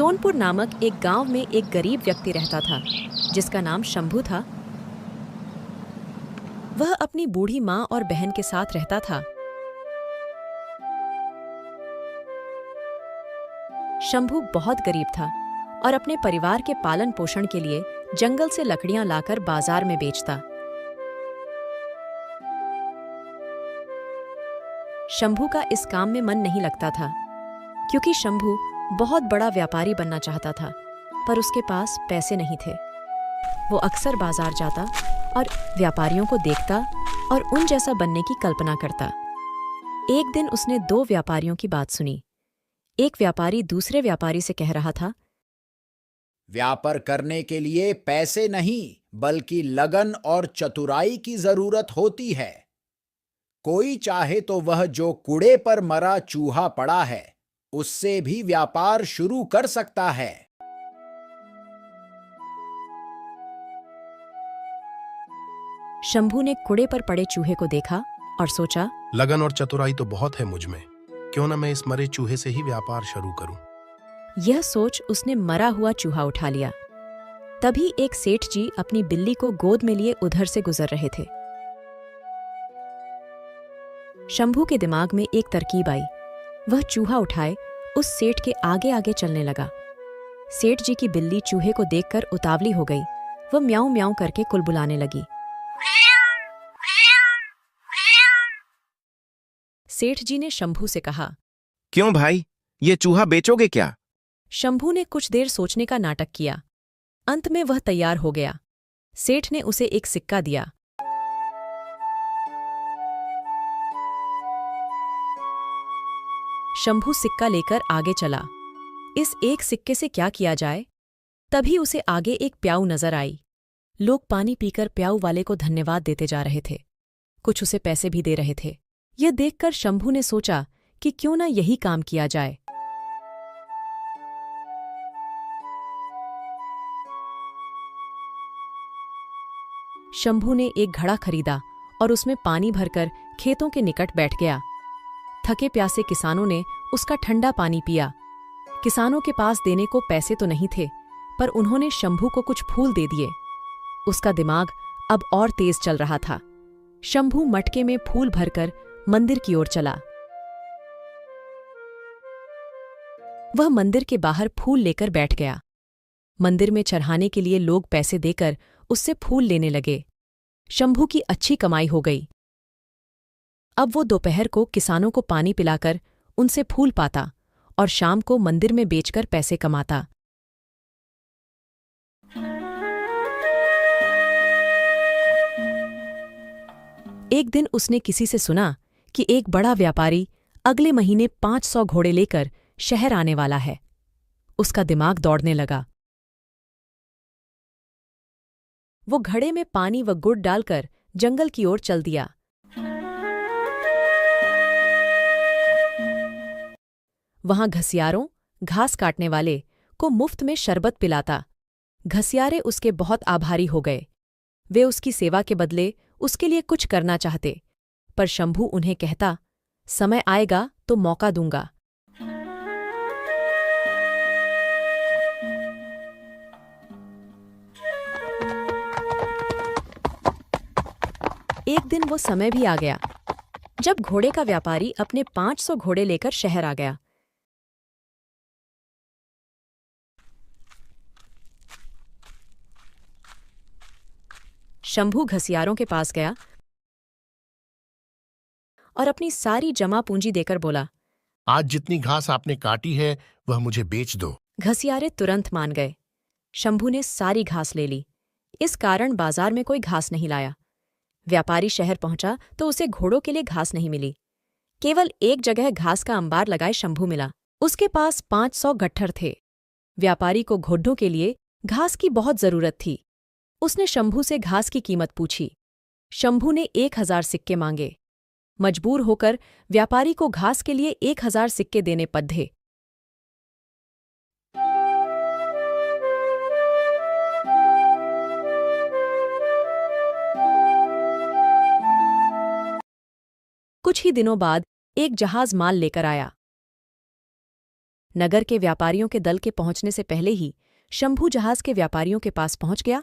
सोनपुर नामक एक गांव में एक गरीब व्यक्ति रहता था जिसका नाम शंभू था। वह अपनी बूढ़ी माँ और बहन के साथ रहता था। शंभू बहुत गरीब था और अपने परिवार के पालन पोषण के लिए जंगल से लकड़ियां लाकर बाजार में बेचता। शंभू का इस काम में मन नहीं लगता था क्योंकि शंभू बहुत बड़ा व्यापारी बनना चाहता था, पर उसके पास पैसे नहीं थे। वो अक्सर बाजार जाता और व्यापारियों को देखता और उन जैसा बनने की कल्पना करता। एक दिन उसने दो व्यापारियों की बात सुनी। एक व्यापारी दूसरे व्यापारी से कह रहा था, व्यापार करने के लिए पैसे नहीं बल्कि लगन और चतुराई की जरूरत होती है। कोई चाहे तो वह जो कूड़े पर मरा चूहा पड़ा है उससे भी व्यापार शुरू कर सकता है। शंभू ने कूड़े पर पड़े चूहे को देखा और सोचा, लगन और चतुराई तो बहुत है मुझ में, क्यों ना मैं इस मरे चूहे से ही व्यापार शुरू करूं। यह सोच उसने मरा हुआ चूहा उठा लिया। तभी एक सेठ जी अपनी बिल्ली को गोद में लिए उधर से गुजर रहे थे। शंभू के दिमाग में एक तरकीब आई। वह चूहा उठाए उस सेठ के आगे आगे चलने लगा। सेठ जी की बिल्ली चूहे को देखकर उतावली हो गई। वह म्याऊं म्याऊं करके कुलबुलाने लगी। सेठ जी ने शंभू से कहा, क्यों भाई, ये चूहा बेचोगे क्या? शंभू ने कुछ देर सोचने का नाटक किया। अंत में वह तैयार हो गया। सेठ ने उसे एक सिक्का दिया। शंभू सिक्का लेकर आगे चला। इस एक सिक्के से क्या किया जाए? तभी उसे आगे एक प्याऊ नजर आई। लोग पानी पीकर प्याऊ वाले को धन्यवाद देते जा रहे थे। कुछ उसे पैसे भी दे रहे थे। यह देखकर शंभू ने सोचा कि क्यों ना यही काम किया जाए। शंभू ने एक घड़ा खरीदा और उसमें पानी भरकर खेतों के निकट बैठ गया। थके प्यासे किसानों ने उसका ठंडा पानी पिया। किसानों के पास देने को पैसे तो नहीं थे, पर उन्होंने शंभू को कुछ फूल दे दिए। उसका दिमाग अब और तेज चल रहा था। शंभू मटके में फूल भरकर मंदिर की ओर चला। वह मंदिर के बाहर फूल लेकर बैठ गया। मंदिर में चढ़ाने के लिए लोग पैसे देकर उससे फूल लेने लगे। शंभू की अच्छी कमाई हो गई। अब वो दोपहर को किसानों को पानी पिलाकर उनसे फूल पाता और शाम को मंदिर में बेचकर पैसे कमाता। एक दिन उसने किसी से सुना कि एक बड़ा व्यापारी अगले महीने 500 घोड़े लेकर शहर आने वाला है। उसका दिमाग दौड़ने लगा। वो घड़े में पानी व गुड़ डालकर जंगल की ओर चल दिया। वहां घसियारों, घास काटने वाले को मुफ्त में शरबत पिलाता। घसियारे उसके बहुत आभारी हो गए। वे उसकी सेवा के बदले उसके लिए कुछ करना चाहते, पर शंभू उन्हें कहता, समय आएगा तो मौका दूंगा। एक दिन वो समय भी आ गया जब घोड़े का व्यापारी अपने 500 घोड़े लेकर शहर आ गया। शंभू घसियारों के पास गया और अपनी सारी जमा पूंजी देकर बोला, आज जितनी घास आपने काटी है वह मुझे बेच दो। घसियारे तुरंत मान गए। शंभू ने सारी घास ले ली। इस कारण बाजार में कोई घास नहीं लाया। व्यापारी शहर पहुंचा तो उसे घोड़ों के लिए घास नहीं मिली। केवल एक जगह घास का अंबार लगाए शंभू मिला। उसके पास 500 गट्ठर थे। व्यापारी को घोड़ों के लिए घास की बहुत जरूरत थी। उसने शंभू से घास की कीमत पूछी। शंभू ने 1000 सिक्के मांगे। मजबूर होकर व्यापारी को घास के लिए 1000 सिक्के देने पड़े। कुछ ही दिनों बाद एक जहाज माल लेकर आया। नगर के व्यापारियों के दल के पहुंचने से पहले ही शंभू जहाज के व्यापारियों के पास पहुंच गया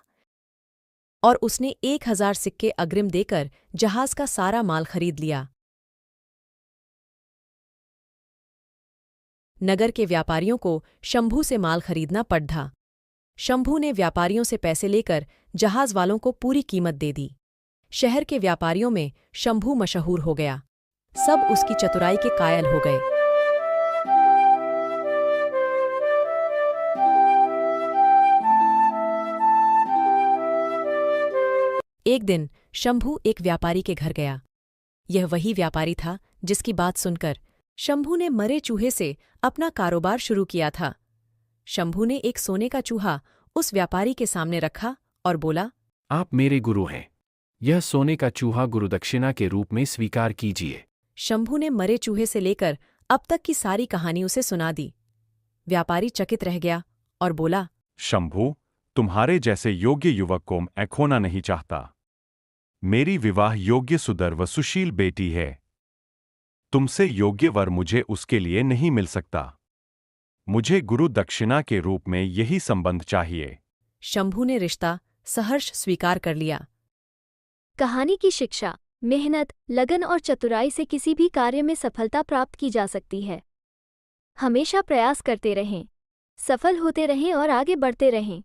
और उसने 1000 सिक्के अग्रिम देकर जहाज का सारा माल खरीद लिया। नगर के व्यापारियों को शंभू से माल खरीदना पड़ था। शंभू ने व्यापारियों से पैसे लेकर जहाज वालों को पूरी कीमत दे दी। शहर के व्यापारियों में शंभू मशहूर हो गया। सब उसकी चतुराई के कायल हो गए। एक दिन शंभू एक व्यापारी के घर गया। यह वही व्यापारी था जिसकी बात सुनकर शंभू ने मरे चूहे से अपना कारोबार शुरू किया था। शंभू ने एक सोने का चूहा उस व्यापारी के सामने रखा और बोला, आप मेरे गुरु हैं। यह सोने का चूहा गुरुदक्षिणा के रूप में स्वीकार कीजिए। शंभू ने मरे चूहे से लेकर अब तक की सारी कहानी उसे सुना दी। व्यापारी चकित रह गया और बोला, शंभू, तुम्हारे जैसे योग्य युवक को मैं खोना नहीं चाहता। मेरी विवाह योग्य सुंदर व सुशील बेटी है। तुमसे योग्य वर मुझे उसके लिए नहीं मिल सकता। मुझे गुरु दक्षिणा के रूप में यही संबंध चाहिए। शंभू ने रिश्ता सहर्ष स्वीकार कर लिया। कहानी की शिक्षा: मेहनत, लगन और चतुराई से किसी भी कार्य में सफलता प्राप्त की जा सकती है। हमेशा प्रयास करते रहें, सफल होते रहें और आगे बढ़ते रहें।